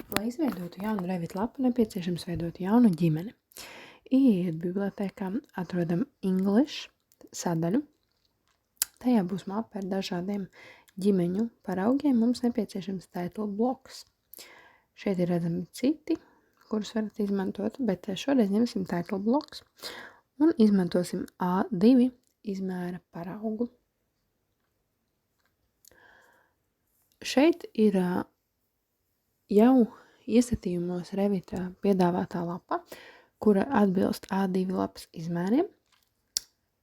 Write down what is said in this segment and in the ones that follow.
Lai izveidotu jaunu Revit lapu, nepieciešams veidot jaunu ģimeni. Ieiet bibliotēkā, atrodam English sadaļu. Tajā būs mapa ar dažādiem ģimeņu paraugiem. Mums nepieciešams title blocks. Šeit ir redzami citi, kurus varat izmantot, bet šoreiz ņemsim title blocks un izmantosim A2 izmēra paraugu. Šeit ir jau iestatījumos Revit piedāvātā lapa, kura atbilst A2 lapas izmēriem,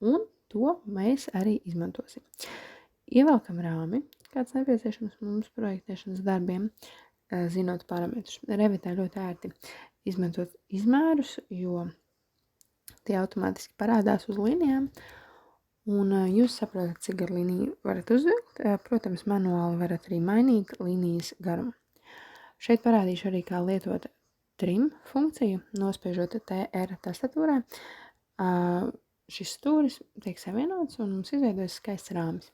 un to mēs arī izmantosim. Ievelkam rāmi, kāds nepieciešams mums projektēšanas darbiem, zinot parametrus. Revitā ļoti ērti izmantot izmērus, jo tie automātiski parādās uz līnijām, un jūs saprotat, cik gar līniju varat uzvilkt. Protams, manuāli varat arī mainīt līnijas garumu. Šeit parādīšu arī, kā lietot trim funkciju, nospiežot TR tastatūrā. Šis stūris tiek savienots un mums izveidojas skaists rāmis.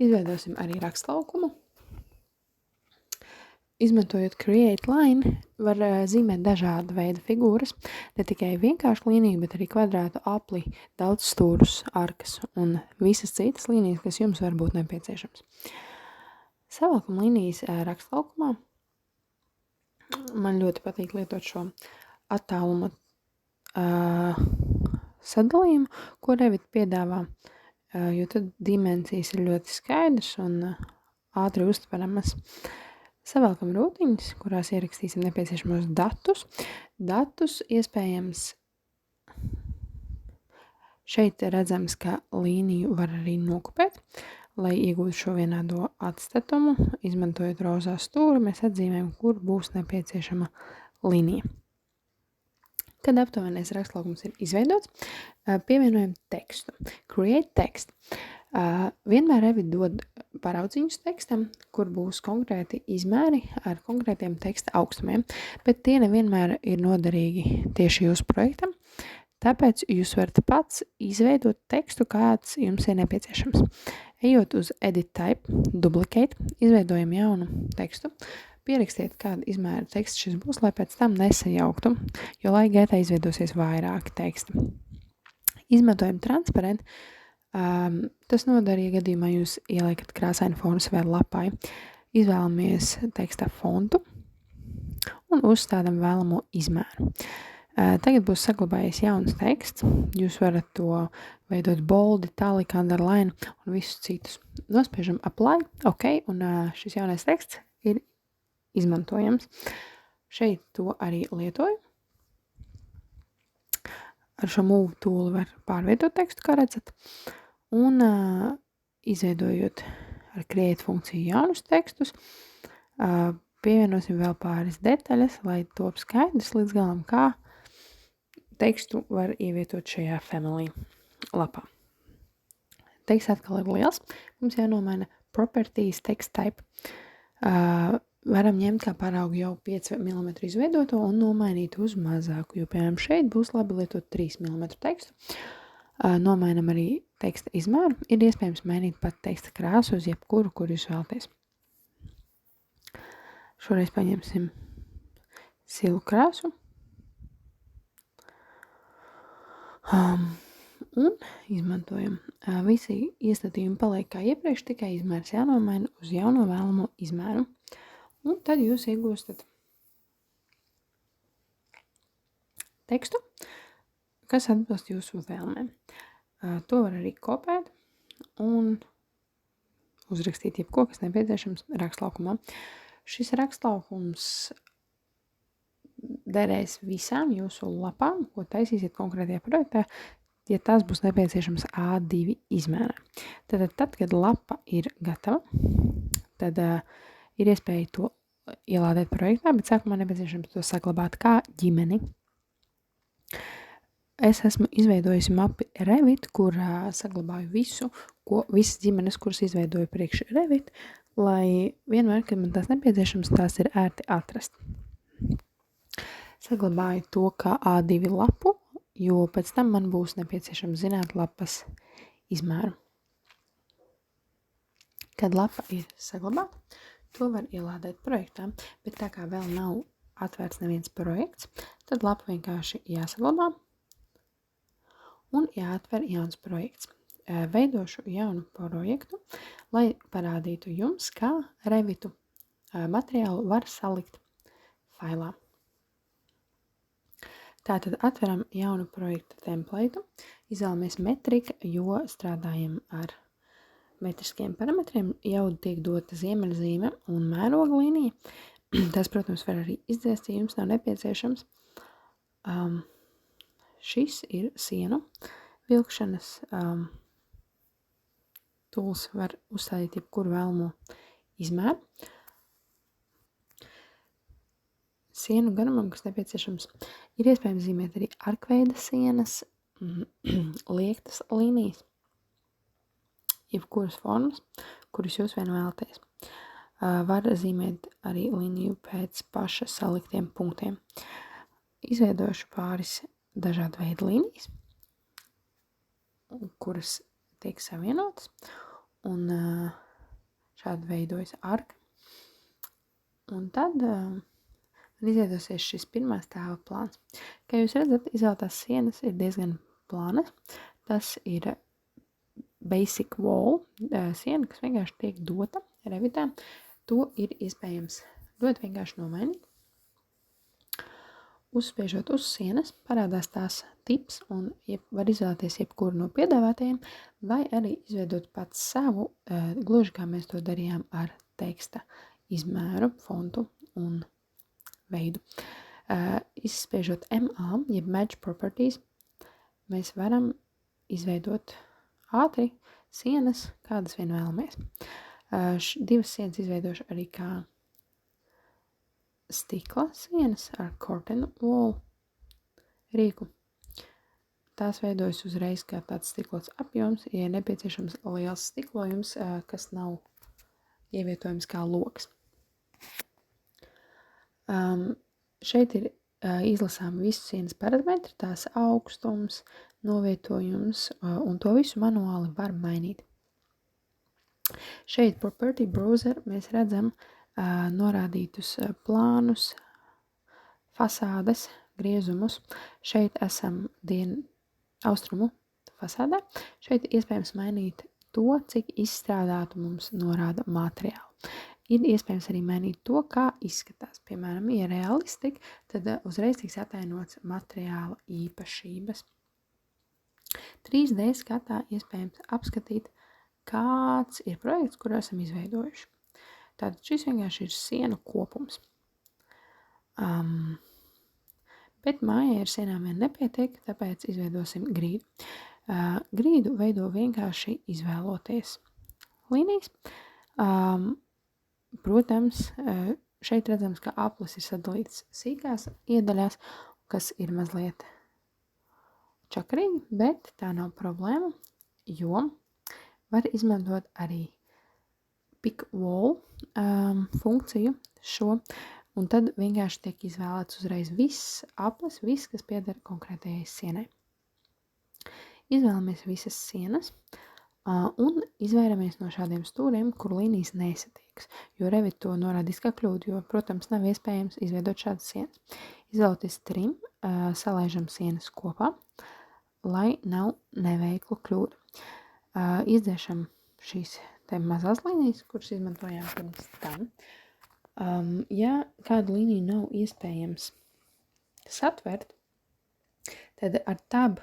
Izveidosim arī rakstlaukumu. Izmantojot Create Line, var zīmēt dažādu veidu figūras, ne tikai vienkāršu līniju, bet arī kvadrātu, apli, daudz stūrus, arkas un visas citas līnijas, kas jums var būt nepieciešams. Savalkam līnijas rakstlaukumā. Man ļoti patīk lietot šo attāluma sadalījumu, ko Revit piedāvā, jo tad dimensijas ir ļoti skaidrs un ātri uztveramas. Savalkam rūtiņas, kurās ierakstīsim nepieciešamos datus. Datus iespējams šeit redzams, ka līniju var arī nokopēt. Lai iegūtu šo vienādo atstatumu, izmantojot rozā stūri, mēs atzīmējam, kur būs nepieciešama līnija. Kad aptuvenais rakstlaukums ir izveidots, pievienojam tekstu. Create text. Vienmēr Revit dod paraudziņus tekstam, kur būs konkrēti izmēri ar konkrētiem teksta augstumiem, bet tie nevienmēr ir noderīgi tieši jūsu projektam. Tāpēc jūs varat pats izveidot tekstu, kāds jums ir nepieciešams. Ejot uz Edit Type, Duplicate, izveidojam jaunu tekstu, pierakstiet, kādu izmēru teksts šis būs, lai pēc tam nesajauktu, jo laika gaitā izveidosies vairāki teksti. Izmantojam Transparent, tas noder, ja gadījumā jūs ieliekat krāsainu fonu savai lapai. Izvēlamies teksta fontu un uzstādam vēlamo izmēru. Tagad būs saglabājies jauns teksts. Jūs varat to veidot bold, italic, underline un visus citus. Nospiežam apply, ok, un šis jaunais teksts ir izmantojams. Šeit to arī lietoju. Ar šo move toolu var pārvietot tekstu, kā redzat. Un izveidojot ar create funkciju jaunus tekstus, pievienosim vēl pāris detaļas, lai top skaidrs līdz galam, kā tekstu var ievietot šajā family lapā. Teksts atkal ir liels. Mums jānomaina properties text type. Varam ņemt kā paraugu jau 5 mm izveidoto un nomainīt uz mazāku, jo, piemēram, šeit būs labi lietot 3 mm tekstu. Nomainam arī teksta izmēru. Ir iespējams mainīt pat teksta krāsu uz jebkuru, kur jūs vēlaties. Šoreiz paņemsim silu krāsu. Un izmantojam. Visi iestatījumi paliek kā iepriekš, tikai izmērs jānomaina uz jauno vēlamo izmēru. Un tad jūs iegūstat tekstu, kas atbilst jūsu vēlmēm. To var arī kopēt un uzrakstīt jebko, kas nepieciešams rakstlaukumā. Šis rakstlaukums derēs visām jūsu lapām, ko taisīsiet konkrētajā projektā, ja tās būs nepieciešams A2 izmērā. Tad, kad lapa ir gatava, tad ir iespēja to ielādēt projektā, bet sākumā nepieciešams to saglabāt kā ģimeni. Es esmu izveidojusi mapi Revit, kur saglabāju visas ģimenes, kuras izveidoju priekš Revit, lai vienmēr, kad man tās nepieciešams, tās ir ērti atrast. Saglabāju to kā A2 lapu, jo pēc tam man būs nepieciešams zināt lapas izmēru. Kad lapa ir saglabāta, To var ielādēt projektā, bet tā kā vēl nav atvērts neviens projekts, tad lapu vienkārši jāsaglabā un jāatver jauns projekts. Veidošu jaunu projektu, lai parādītu jums, kā Revitu materiālu var salikt failā. Tātad atveram jaunu projekta templeitu, izvēlamies metrika, jo strādājam ar metriskiem parametriem, jau tiek dota ziemeļzīme un mēroga līnija. Tas, protams, var arī izdzēst, ja jums nav nepieciešams. Šis ir sienu vilkšanas tools, var uzstādīt jebkuru vēlamo izmēru. Sienu garumam, kas nepieciešams, ir iespējams zīmēt arī arkveida sienas, liektas līnijas, jebkuras formas, kuras jūs vien vēlaties. Var zīmēt arī līniju pēc paša saliktiem punktiem. Izveidošu pāris dažādu veidu līnijas, kuras tiek savienotas, un šādi veidojas arka. Un tad izveidosies šis pirmā stāva plāns. Kā jūs redzat, izvēlētās sienas ir diezgan plānas. Tas ir basic wall siena, kas vienkārši tiek dota Revitā. To ir iespējams ļoti vienkārši nomainīt. Uzspiežot uz sienas, parādās tās tips un var izvēlēties jebkuru no piedāvātajiem, vai arī izveidot pats savu, gluži kā mēs to darījām ar teksta izmēru, fontu un veidu. Izspiežot MA, jeb Match Properties, mēs varam izveidot ātri sienas, kādas vien vēlamies. Divas sienas izveidošu arī kā stikla sienas ar curtain wall rīku. Tās veidojas uzreiz kā tāds stiklots apjoms, ja nepieciešams liels stiklojums, kas nav ievietojams kā loks. Šeit ir izlasām visu sienas parametri, tās augstums, novietojums, un to visu manuāli var mainīt. Šeit Property Browser mēs redzam norādītus plānus, fasādes, griezumus. Šeit esam austrumu fasādē. Šeit iespējams mainīt to, cik izstrādātu mums norāda materiālu. Ir iespējams arī mainīt to, kā izskatās. Piemēram, ja realistika, tad uzreiz tiks atainots materiāla īpašības. 3D skatā iespējams apskatīt, kāds ir projekts, kuru esam izveidojuši. Tātad šis vienkārši ir sienu kopums. Bet mājai ar sienām vien nepietiek, tāpēc izveidosim grīdu. Grīdu veido vienkārši izvēloties līnijas. Protams, šeit redzams, ka aplis ir sadalīts sīkās iedaļās, kas ir mazliet čakarīgi, bet tā nav problēma, jo var izmantot arī pick wall funkciju šo, un tad vienkārši tiek izvēlēts uzreiz viss aplis, viss, kas pieder konkrētajai sienai. Izvēlamies visas sienas un izvairamies no šādiem stūriem, kur līnijas nesatiekas, jo Revit to norādīs kā kļūdu, jo, protams, nav iespējams izveidot šādas sienas. Izvēloties trim, salaižam sienas kopā, lai nav neveiklu kļūdu. Izdzēšam šīs te mazās līnijas, kuras izmantojām pirms tam. Ja kādu līniju nav iespējams satvert, tad ar tab,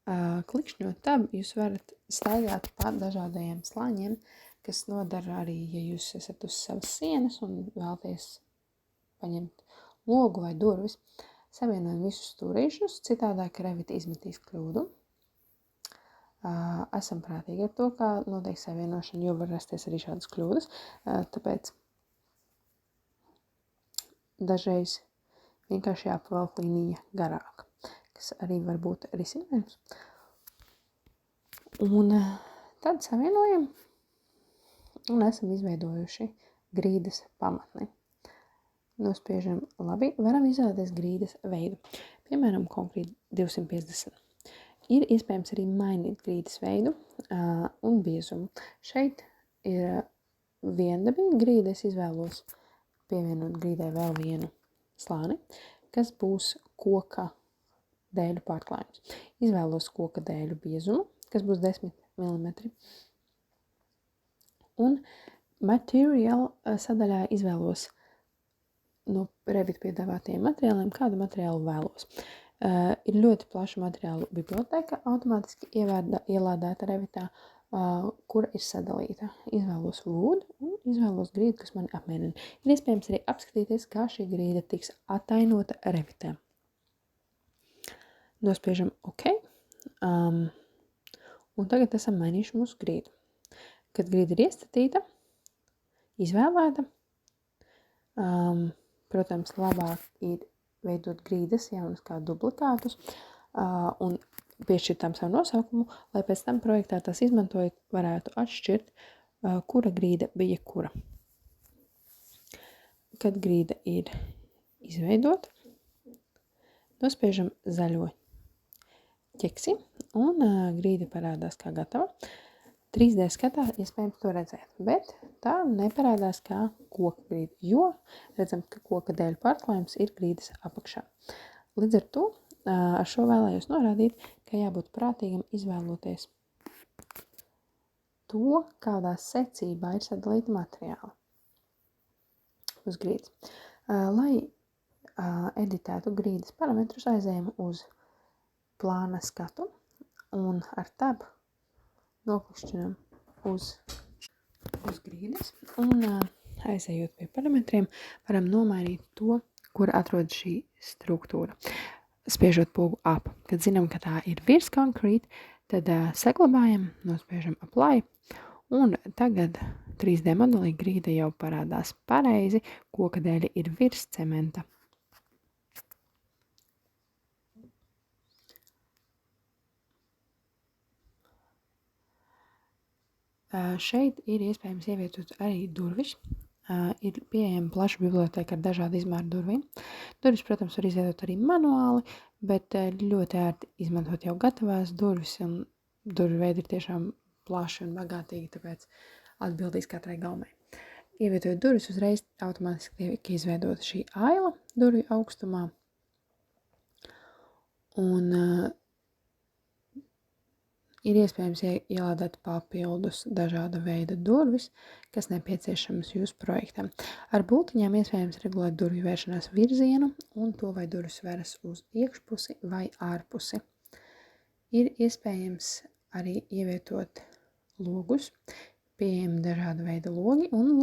klikšņot tab, jūs varat staigāt pa dažādajiem slāņiem, kas nodara arī, ja jūs esat uz savas sienas un vēlaties paņemt logu vai durvis. Savienojam visus stūrīšus, citādāk Revit izmetīs kļūdu. Esam prātīgi ar to, kā notiek savienošana, jo var rasties arī šādas kļūdas, tāpēc dažreiz vienkārši jāpavelk līnija garāk, kas arī var būt risinājums. Un tad savienojam un esam izveidojuši grīdas pamatni. Nospiežam labi, varam izvēlēties grīdas veidu, piemēram, konkrēti 250. Ir iespējams arī mainīt grīdas veidu un biezumu. Šeit ir viendabīga grīda, es izvēlos pievienot grīdai vēl vienu slāni, kas būs koka dēļu pārklājums. Izvēlos koka dēļu biezumu, kas būs 10 mm. Un material sadaļā izvēlos no Revit piedāvātajiem materiāliem, kādu materiālu vēlos. Ir ļoti plaša materiālu biblioteka automātiski ielādēta Revitā, kura ir sadalīta. Izvēlos wood un izvēlos grīdu, kas mani apmierina. Ir iespējams arī apskatīties, kā šī grīda tiks atainota Revitā. Nospiežam OK. Un tagad esam mainījuši mūsu grīdu. Kad grīda ir iestatīta, izvēlēta, protams, labāk ir veidot grīdas jaunas kā duplikātus un piešķirt tam savu nosaukumu, lai pēc tam projektā tās izmantojot varētu atšķirt, kura grīda bija kura. Kad grīda ir izveidota, nospiežam zaļo ķeksi un grīda parādās kā gatava. 3D skatā iespējams to redzēt, bet tā neparādās kā koka grīda, jo redzam, ka koka dēļu pārklājums ir grīdas apakšā. Līdz ar to ar šo vēlējos norādīt, ka jābūt prātīgam izvēloties to, kādā secībā ir sadalīta materiāli uz grīdas. Lai editētu grīdas parametrus, aizējam uz plāna skatu un ar tabu noklikšķinam uz grīdas un aizējot pie parametriem varam nomainīt to, kur atrodas šī struktūra. Spiežot pogu up. Kad zinām, ka tā ir virs concrete, tad saglabājam, nospiežam apply un tagad 3D modelī grīda jau parādās pareizi, koka dēļi ir virs cementa. Šeit ir iespējams ievietot arī durvis. Ir pieejama plaša biblioteka ar dažādu izmēru durvīm. Durvis, protams, var izveidot arī manuāli, bet ļoti ērti izmantot jau gatavās durvis, un durvju veidi ir tiešām plaši un bagātīgi, tāpēc atbildīs katrai gaumai. Ievietojot durvis, uzreiz automātiski tiek izveidota šī aila durvju augstumā, un ir iespējams ielādēt papildus dažāda veida durvis, kas nepieciešams jūsu projektam. Ar bultiņām iespējams regulēt durvju vēršanās virzienu un to, vai durvis veras uz iekšpusi vai ārpusi. Ir iespējams arī ievietot logus, pieejami dažāda veida logi, un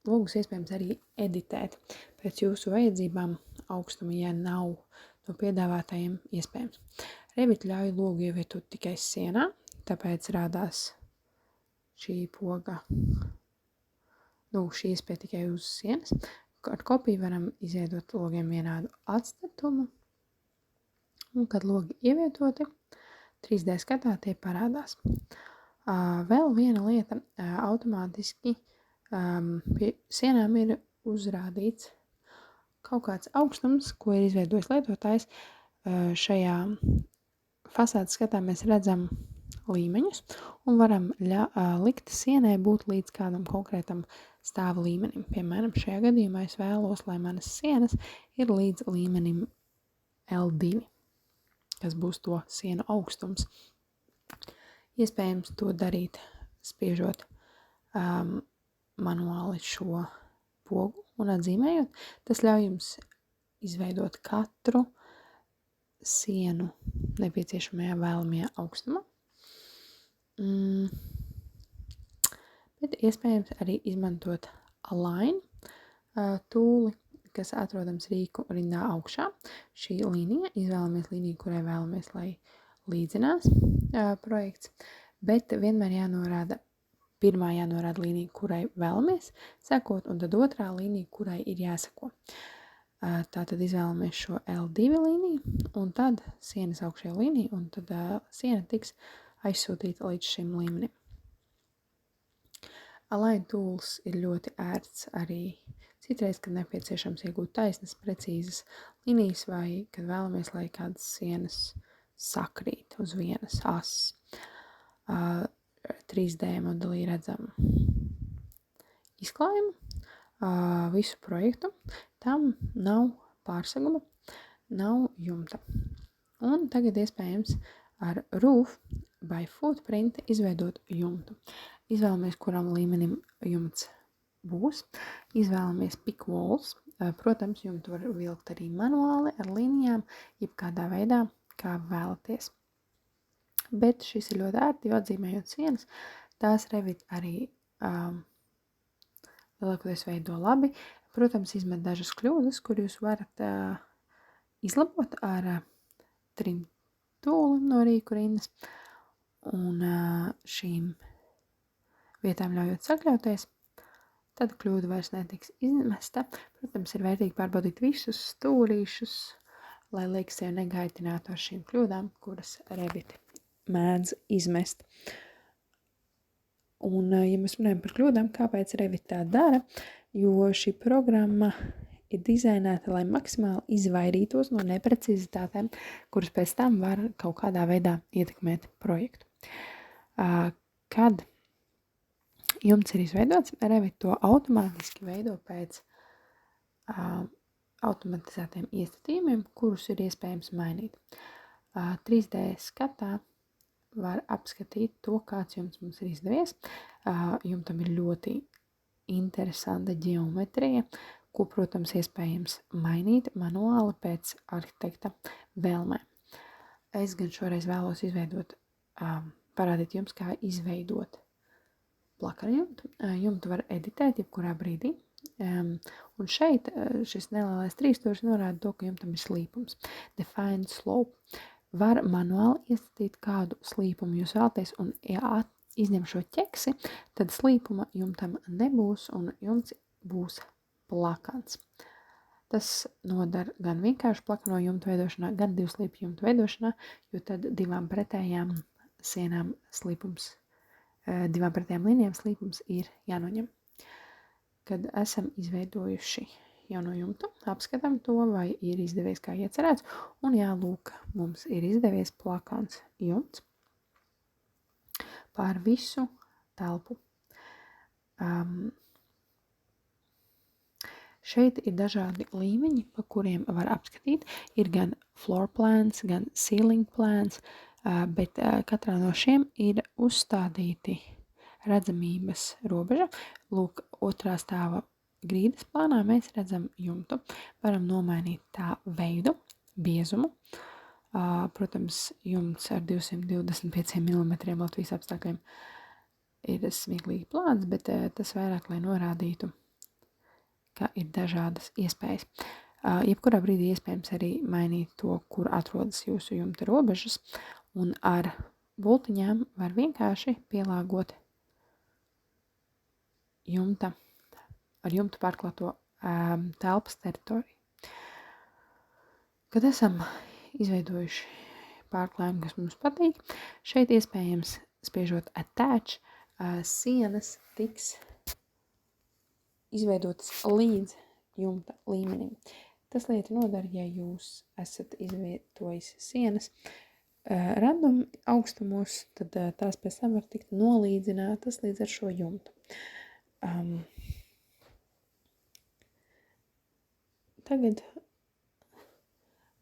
logus iespējams arī editēt pēc jūsu vajadzībām augstuma, ja nav no piedāvātajiem iespējams. Revit ļauj logu ievietot tikai sienā, tāpēc rādās šī poga, šī iespēja tikai uz sienas. Ar kopiju varam izveidot logiem vienādu atstatumu, un kad logi ievietoti, 3D skatā tie parādās. Vēl viena lieta, automātiski pie sienām ir uzrādīts kaut kāds augstums, ko ir izveidojis lietotājs. Šajā fasādes skatā mēs redzam līmeņus un varam likt sienai būt līdz kādam konkrētam stāva līmenim. Piemēram, šajā gadījumā es vēlos, lai manas sienas ir līdz līmenim L2, kas būs to sienu augstums. Iespējams to darīt, spiežot manuāli šo pogu un atzīmējot. Tas ļauj jums izveidot katru sienu nepieciešamajā vēlamajā augstumā. Bet iespējams arī izmantot align tūli, kas atrodams rīku rindā augšā. Šī līnija, izvēlamies līniju, kurai vēlamies, lai līdzinās projekts, bet vienmēr pirmā jānorāda līnija, kurai vēlamies sekot, un tad otrā līnija, kurai ir jāseko. Tātad izvēlamies šo L2 līniju, un tad sienas augšējā līnija, un tad siena tiks aizsūtīta līdz šim līmenim. Align tools ir ļoti ērts arī citreiz, kad nepieciešams iegūt taisnas, precīzas līnijas, vai kad vēlamies, lai kādas sienas sakrīt uz vienas asas. 3D modelī redzam izklājumu, visu projektu. Tam nav pārseguma, nav jumta. Un tagad iespējams ar Roof by Footprint izveidot jumtu. Izvēlamies, kuram līmenim jumts būs. Izvēlamies pick walls. Protams, jumtu var vilkt arī manuāli ar līnijām, jebkādā veidā, kā vēlaties. Bet šis ir ļoti ērti, jo atzīmējot sienas, tās Revit arī lielākoties veido labi. Protams, izmet dažas kļūdas, kur jūs varat izlabot ar trim tūli no rīku rindas. Un šīm vietām ļaujot sakļauties, tad kļūda vairs netiks izmesta. Protams, ir vērtīgi pārbaudīt visus stūrīšus, lai liekas sev negaitinātu ar šīm kļūdām, kuras Revit mēdz izmest. Un, ja mēs runājam par kļūdām, kāpēc Revit tā dara, jo šī programma ir dizainēta, lai maksimāli izvairītos no neprecizitātēm, kuras pēc tam var kaut kādā veidā ietekmēt projektu. Kad jumts ir izveidots, Revit to automātiski veido pēc automatizētiem iestatījumiem, kurus ir iespējams mainīt. 3D skatā var apskatīt to, kāds jumts mums ir izdevies. Jumtam ir ļoti interesanta ģeometrija, ko, protams, iespējams mainīt manuāli pēc arhitekta vēlmēm. Es gan šoreiz vēlos parādīt jums, kā izveidot plakarjumtu. Jumtu var editēt jebkurā brīdī. Un šeit šis nelielais trīsstūris norāda to, ka jumtam ir slīpums. Define slope. Var manuāli iestatīt, kādu slīpumu jūs vēlaties, un ja izņem šo ķeksi, tad slīpuma jumtam nebūs, un jumts būs plakans. Tas nodar gan vienkārši plakano jumtu veidošanā, gan divslīpu jumtu veidošanā, jo tad divām pretējām sienām slīpums, divām pretējām līnijām slīpums ir jānoņem. Kad esam izveidojuši jauno jumtu, apskatām to, vai ir izdevies kā iecerēts, un lūk, mums ir izdevies plakāns jumts pār visu telpu. Šeit ir dažādi līmeņi, pa kuriem var apskatīt. Ir gan floor plans, gan ceiling plans, bet katrā no šiem ir uzstādīti redzamības robeža. Lūk, otrā stāva grīdas plānā mēs redzam jumtu. Varam nomainīt tā veidu, biezumu. Protams, jumts ar 225 mm Latvijas apstākļiem ir smieklīgi plāns, bet tas vairāk, lai norādītu, ka ir dažādas iespējas. Jebkurā brīdī iespējams arī mainīt to, kur atrodas jūsu jumta robežas, un ar bultiņām var vienkārši pielāgot ar jumtu pārklāto telpas teritoriju. Kad esam izveidojuši pārklājumu, kas mums patīk, šeit iespējams spiežot attach, sienas tiks izveidotas līdz jumta līmenim. Tas lieta nodara, ja jūs esat izvietojis sienas random augstumos, tad tās pēc tam var tikt nolīdzinātas līdz ar šo jumtu. Tagad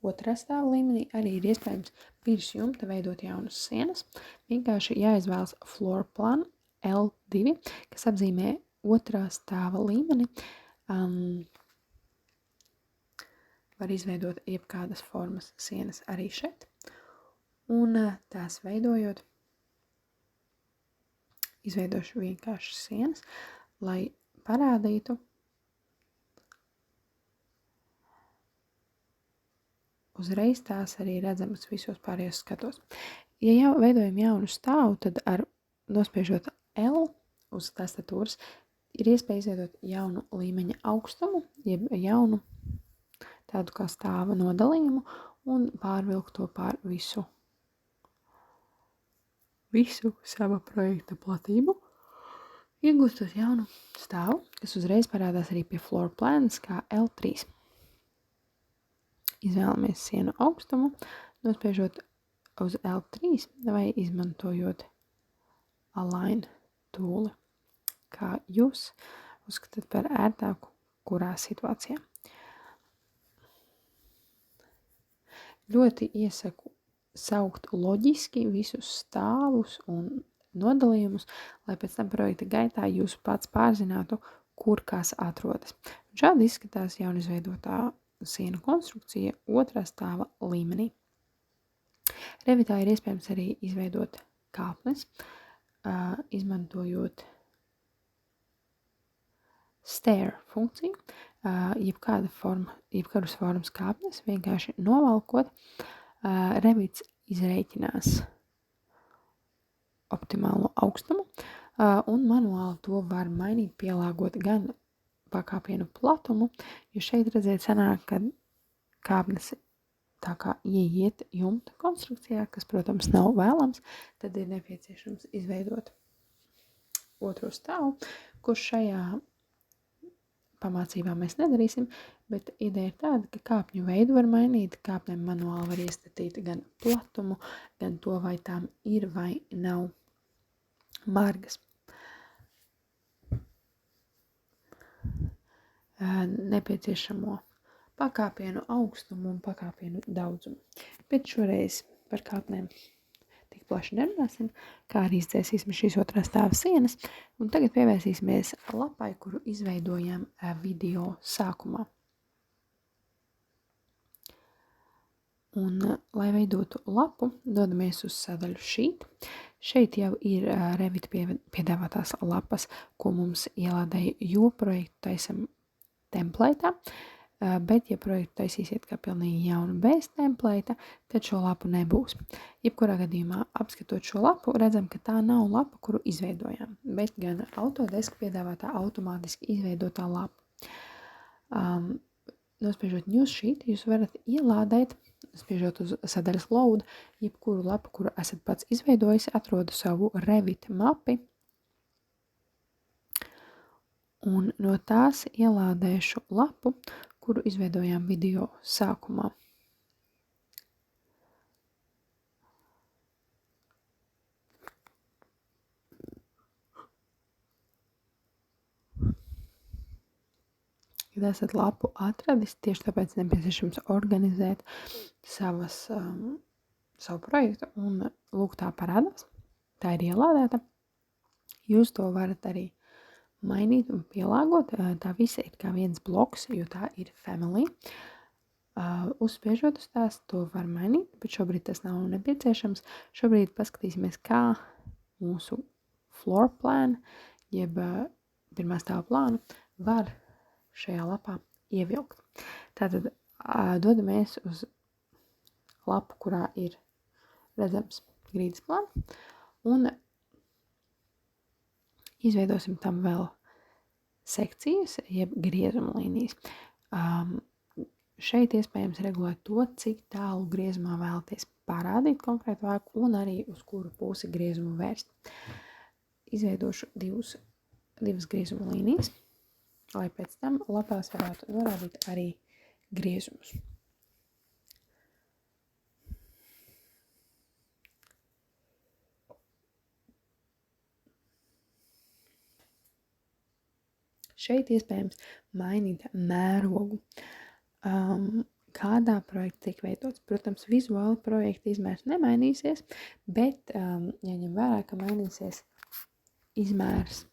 otrā stāva līmenī arī ir iespējams pirms jumta veidot jaunas sienas. Vienkārši jāizvēlas floor plan L2, kas apzīmē otrā stāva līmeni. Var izveidot jebkādas formas sienas arī šeit. Un tās veidojot, izveidošu vienkāršas sienas, lai parādītu uzreiz tās arī redzamas visos pārējos skatos. Ja jau veidojam jaunu stāvu, tad ar nospiežot L uz tastatūras ir iespēja izveidot jaunu līmeņa augstumu, jeb jaunu tādu kā stāva nodalījumu un pārvilkt to pār visu sava projekta platību. Iegūstot jaunu stāvu, kas uzreiz parādās arī pie floor plans kā L3. Izvēlamies sienu augstumu, nospiežot uz L3 vai izmantojot align tūli, kā jūs uzskatāt par ērtāku kurā situācijā. Ļoti iesaku saukt loģiski visus stāvus un nodalījumus, lai pēc tam projekta gaitā jūs pats pārzinātu, kur kas atrodas. Šādi izskatās jaunizveidotā sienu konstrukcija otrā stāva līmenī. Revitā ir iespējams arī izveidot kāpnes, izmantojot stair funkciju, jebkuras formas kāpnes, vienkārši novalkot, Revits izrēķinās optimālo augstumu, un manuāli to var mainīt, pielāgot gan pakāpienu platumu, jo šeit redzēt sanāk, ka kāpnes tā kā ieiet jumta konstrukcijā, kas, protams, nav vēlams, tad ir nepieciešams izveidot otro stāvu, kurš šajā pamācībā mēs nedarīsim, bet ideja ir tāda, ka kāpņu veidu var mainīt, kāpnēm manuāli var iestatīt gan platumu, gan to, vai tām ir vai nav margas. Nepieciešamo pakāpienu augstumu un pakāpienu daudzumu. Bet šoreiz par kāpnēm tik plaši nerunāsim, kā arī izdzēsīsim šīs otrā stāva sienas, un tagad pievērsīsimies lapai, kuru izveidojām video sākumā. Un, lai veidotu lapu, dodamies uz sadaļu Sheet. Šeit jau ir Revit piedāvātās lapas, ko mums ielādēja, jo projektu taisam templateā, bet, ja projektu taisīsiet kā pilnīgi jaunu bez template, tad šo lapu nebūs. Jebkurā gadījumā, apskatot šo lapu, redzam, ka tā nav lapa, kuru izveidojām, bet gan Autodesk piedāvātā automātiski izveidotā lapa. Nospiežot New Sheet, jūs varat ielādēt, spiežot uz sadaļas Load, jebkuru lapu, kuru esat pats izveidojis, atrodu savu Revit mapi, un no tās ielādēšu lapu, kuru izveidojām video sākumā. Kad esat lapu atradis, tieši tāpēc nepieciešams organizēt savu projektu, un lūk, tā parādās. Tā ir ielādēta. Jūs to varat arī mainīt un pielāgot. Tā visa ir kā viens bloks, jo tā ir family. Uzspiežot uz tās, to var mainīt, bet šobrīd tas nav nepieciešams. Šobrīd paskatīsimies, kā mūsu floor plan, jeb pirmā stāva plānu, var šajā lapā ievilkt. Tātad dodamies uz lapu, kurā ir redzams grīdas plāns, un izveidosim tam vēl sekcijas, jeb griezuma līnijas. Šeit iespējams regulēt to, cik tālu griezumā vēlaties parādīt konkrētu vāku un arī uz kuru pusi griezumu vērst. Izveidošu divas griezuma līnijas, lai pēc tam lapās varētu norādīt arī griezumus. Šeit iespējams mainīt mērogu, kādā projekta tiek veidots. Protams, vizuāli projekta izmērs nemainīsies, bet jāņem vērā, ka mainīsies izmērs.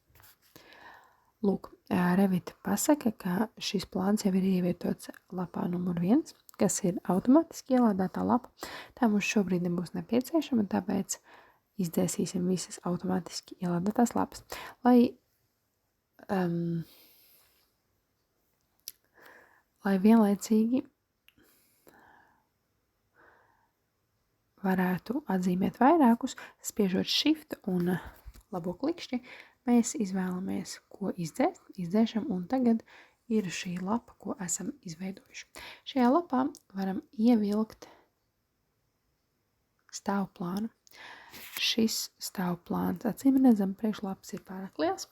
Lūk, Revit pasaka, ka šis plāns jau ir ievietots lapā numur 1, kas ir automātiski ielādētā lapa. Tā mums šobrīd nebūs nepieciešama, tāpēc izdzēsīsim visas automātiski ielādētās lapas. Lai vienlaicīgi varētu atzīmēt vairākus, spiežot Shift un labo klikšķi, mēs izvēlamies, ko izdzēšam, un tagad ir šī lapa, ko esam izveidojuši. Šajā lapā varam ievilkt stāvplānu. Šis stāvplāns, acīm redzam, priekšlapas ir pārāk liels,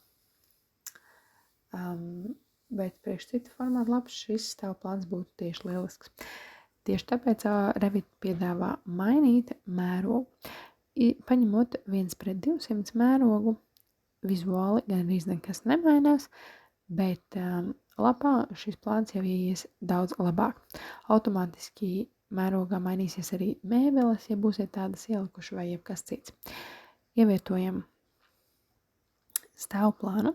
bet priekš citu formātu lapas šis stāvplāns būtu tieši lielisks. Tieši tāpēc Revit piedāvā mainīt mērogu. Paņemot 1:200 mērogu, vizuāli gan arī nekas nemainās, bet lapā šis plāns jau ieies daudz labāk. Automātiski mērogā mainīsies arī mēbeles, ja būsiet tādas ielikuši vai jebkas cits. Ievietojam stāvplānu,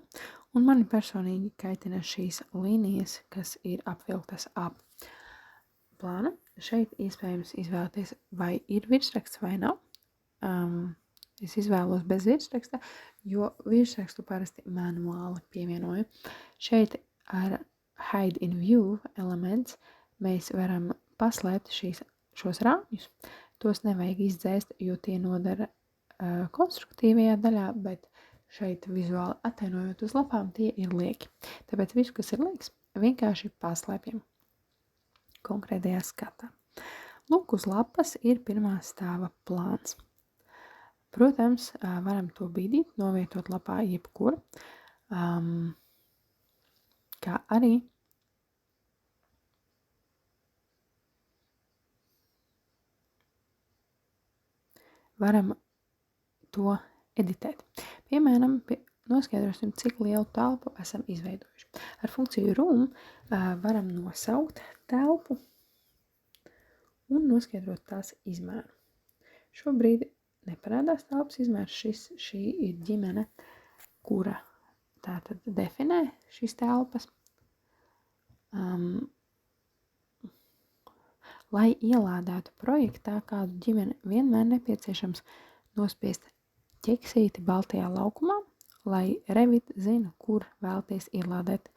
un mani personīgi kaitina šīs līnijas, kas ir apvilktas ap plānu. Šeit iespējams izvēlēties, vai ir virsraksts vai nav. Es izvēlos bez virsraksta, jo virsrakstu parasti manuāli pievienoju. Šeit ar Hide in View elements mēs varam paslēpt šos rāmjus. Tos nevajag izdzēst, jo tie nodara konstruktīvajā daļā, bet šeit vizuāli atainojot uz lapām, tie ir lieki. Tāpēc visu, kas ir liekas, vienkārši paslēpjam konkrētajā skatā. Lūk, uz lapas ir pirmā stāva plāns. Protams, varam to bīdīt, novietot lapā jebkur, kā arī varam to editēt. Piemēram, noskaidrosim, cik lielu telpu esam izveidojuši. Ar funkciju room varam nosaukt telpu un noskaidrot tās izmēru. Šobrīd neparādās telpas izmērs, šī ir ģimene, kura tātad definē šīs telpas. Lai ielādētu projektā kādu ģimeni, vienmēr nepieciešams nospiest ķeksīti baltajā laukumā, lai Revit zina, kur vēlaties ielādēt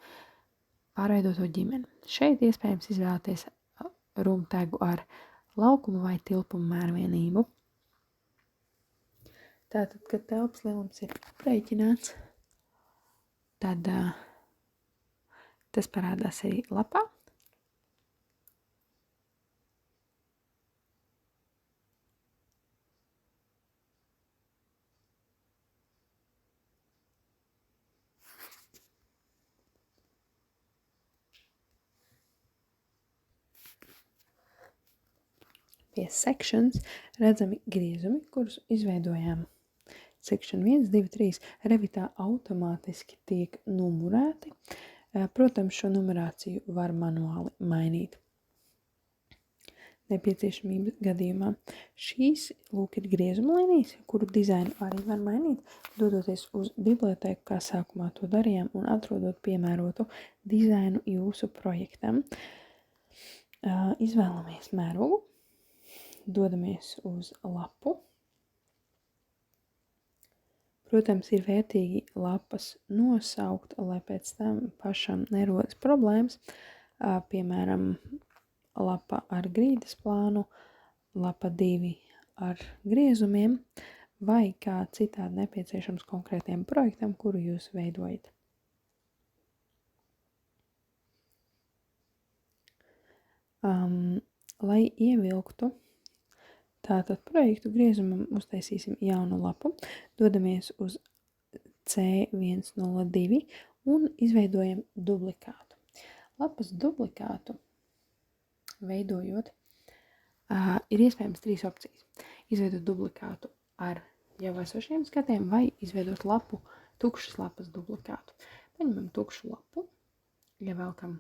pārveidoto ģimeni. Šeit iespējams izvēlēties room tagu ar laukumu vai tilpumu mērvienību. Tātad, kad telpas lielums ir aprēķināts, tad tas parādās arī lapā. Pie sections redzami griezumi, kurus izveidojām. Section 1, 2, 3 Revitā automātiski tiek numurēti. Protams, šo numerāciju var manuāli mainīt. Nepieciešamības gadījumā šīs, lūk, ir griezuma līnijas, kuru dizainu arī var mainīt, dodoties uz bibliotēku, kā sākumā to darījām, un atrodot piemērotu dizainu jūsu projektam. Izvēlamies mērogu, dodamies uz lapu. Protams, ir vērtīgi lapas nosaukt, lai pēc tam pašam nerodas problēmas. Piemēram, lapa ar grīdas plānu, lapa 2 ar griezumiem vai kā citādi nepieciešams konkrētiem projektam, kuru jūs veidojat. Lai ievilktu tātad projektu griezumam, uztaisīsim jaunu lapu, dodamies uz C102 un izveidojam duplikātu. Lapas duplikātu veidojot, ir iespējams 3 opcijas. Izveidot duplikātu ar jau esošiem skatiem vai izveidot lapu, tukšas lapas duplikātu. Paņemam tukšu lapu, ievelkam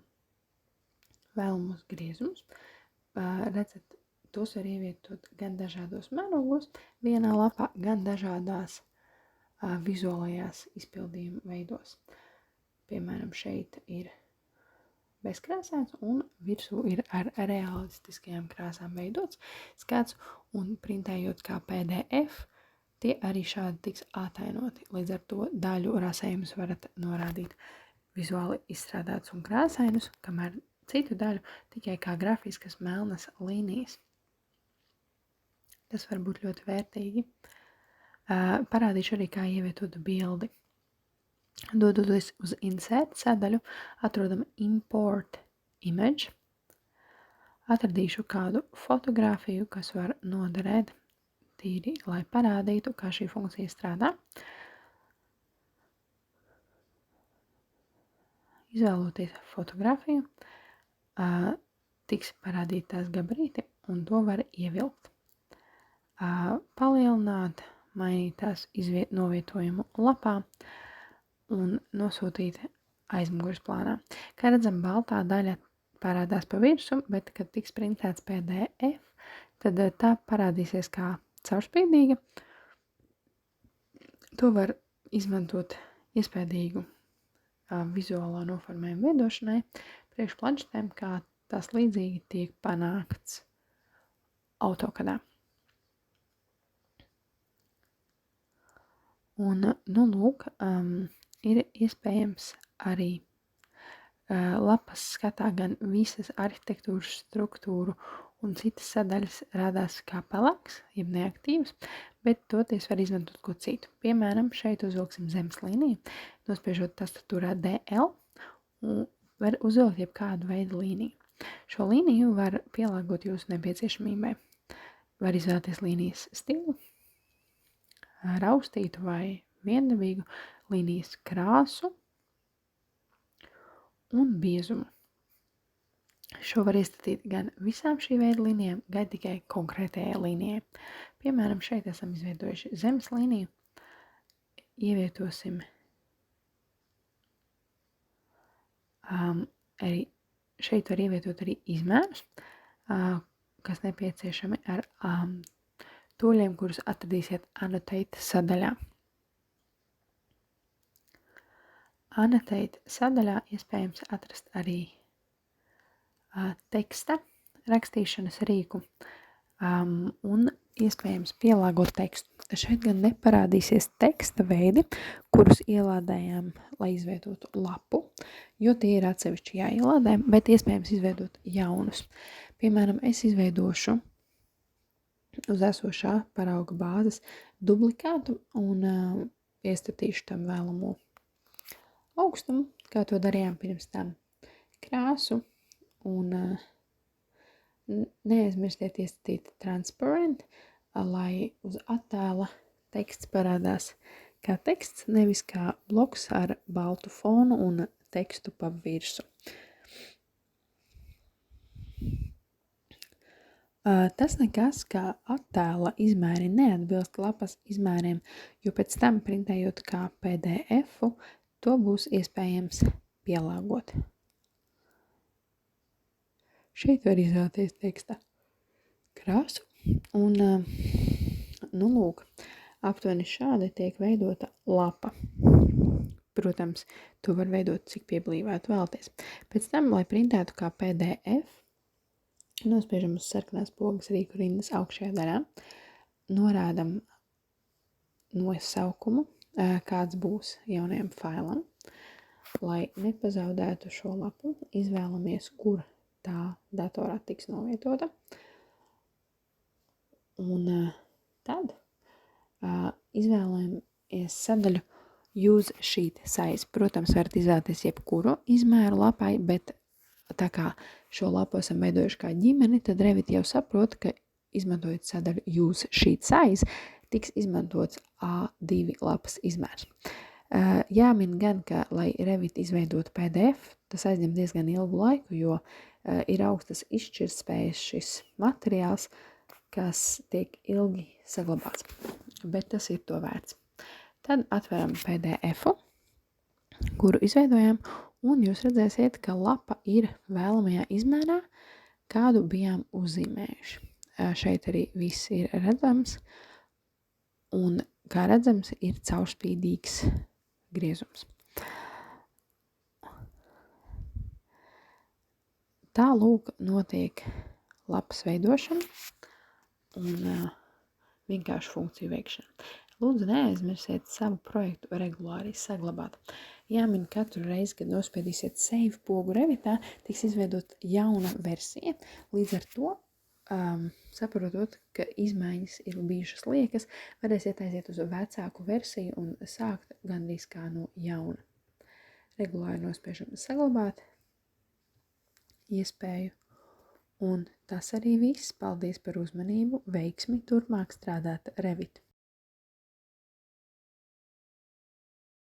vēlamos griezumus. Redzat, tos var ievietot gan dažādos mērogos vienā lapā, gan dažādās vizuālajās izpildījuma veidos. Piemēram, šeit ir bezkrāsēns un virsū ir ar realistiskajām krāsām veidots skats un printējot kā PDF, tie arī šādi tiks atainoti. Līdz ar to daļu rasējumus varat norādīt vizuāli izstrādāts un krāsainus, kamēr citu daļu tikai kā grafiskas melnas līnijas. Tas var būt ļoti vērtīgi. Parādīšu arī, kā ievietot bildi. Dodoties uz Insert sadaļu, atrodam Import Image. Atradīšu kādu fotogrāfiju, kas var noderēt tīri, lai parādītu, kā šī funkcija strādā. Izvēloties fotogrāfiju, tiks parādīt tās gabarīti, un to var ievilkt. Palielināt, mainīt tās novietojumu lapā un nosūtīt aizmugures plānā. Kā redzam, baltā daļa parādās pa virsu, bet, kad tiks printēts PDF, tad tā parādīsies kā caurspīdīga. To var izmantot iespējīgu vizuālā noformējuma veidošanai priekš planšetēm, kā tās līdzīgi tiek panākts AutoCAD. Un, lūk, ir iespējams arī lapas skatā gan visas arhitektūras struktūru un citas sadaļas rādās kā pelēks, jeb neaktīvas, bet toties var izmantot ko citu. Piemēram, šeit uzvilksim zemes līniju, nospiežot tastatūrā DL, un var uzvilkt jebkādu veidu līniju. Šo līniju var pielāgot jūsu nepieciešamībai. Var izvēlēties līnijas stilu, raustītu vai viendabīgu, līnijas krāsu un biezumu. Šo var iestatīt gan visām šī veida līnijām, gan tikai konkrētajai līnijai. Piemēram, šeit esam izveidojuši zemes līniju. Ievietosim arī šeit var ievietot arī izmērus, kas nepieciešami ar toļiem, kurus atradīsiet Annotate sadaļā. Annotate sadaļā iespējams atrast arī teksta rakstīšanas rīku un iespējams pielāgot tekstu. Šeit gan neparādīsies teksta veidi, kurus ielādējām, lai izveidotu lapu, jo tie ir atsevišķi jāielādē, bet iespējams izveidot jaunus. Piemēram, es izveidošu uz esošā parauga bāzes duplikātu un iestatīšu tam vēlamo augstumu, kā to darījām pirms tam, krāsu un neaizmirstiet iestatīt transparent, lai uz attēla teksts parādās kā teksts, nevis kā bloks ar baltu fonu un tekstu pa virsu. Tas nekas, kā attēla izmēri neatbilst lapas izmēriem, jo pēc tam printējot kā PDF-u, to būs iespējams pielāgot. Šeit var izvēlēties teksta krāsu un, lūk, aptuveni šādi tiek veidota lapa. Protams, to var veidot, cik pieblīvētu vēlties. Pēc tam, lai printētu kā PDF, nospiežam uz sarkanās pogas rīku rindas augšējā daļā, norādam nosaukumu, kāds būs jaunajam failam. Lai nepazaudētu šo lapu, izvēlamies, kur tā datorā tiks novietota. Un tad izvēlamies sadaļu Use Sheet Size. Protams, varat izvēlēties jebkuru izmēru lapai, bet tā kā šo lapu esam veidojuši kā ģimeni, tad Revit jau saprot, ka izmantojot sadaļu Use Sheet Size, tiks izmantots A2 lapas izmērs. Jāmin gan, ka, lai Revit izveidotu PDF, tas aizņem diezgan ilgu laiku, jo ir augstas izšķirtspējas šis materiāls, kas tiek ilgi saglabāts, bet tas ir to vērts. Tad atveram PDF-u, kuru izveidojam, un jūs redzēsiet, ka lapa ir vēlamajā izmērā, kādu bijām uzzīmējuši. Šeit arī viss ir redzams, un, kā redzams, ir caurspīdīgs griezums. Tā lūk notiek lapas veidošana un vienkārši funkciju veikšana. Lūdzu, neaizmirsiet savu projektu regulāri saglabāt. Jāmin katru reizi, kad nospiedīsiet save pogu Revitā, tiks izveidot jauna versija. Līdz ar to, saprotot, ka izmaiņas ir bijušas liekas, varēsiet aiziet uz vecāku versiju un sākt gandrīz kā no jauna. Regulāri nospiežam saglabāt iespēju. Un tas arī viss. Paldies par uzmanību. Veiksmi turpmāk strādāt Revit.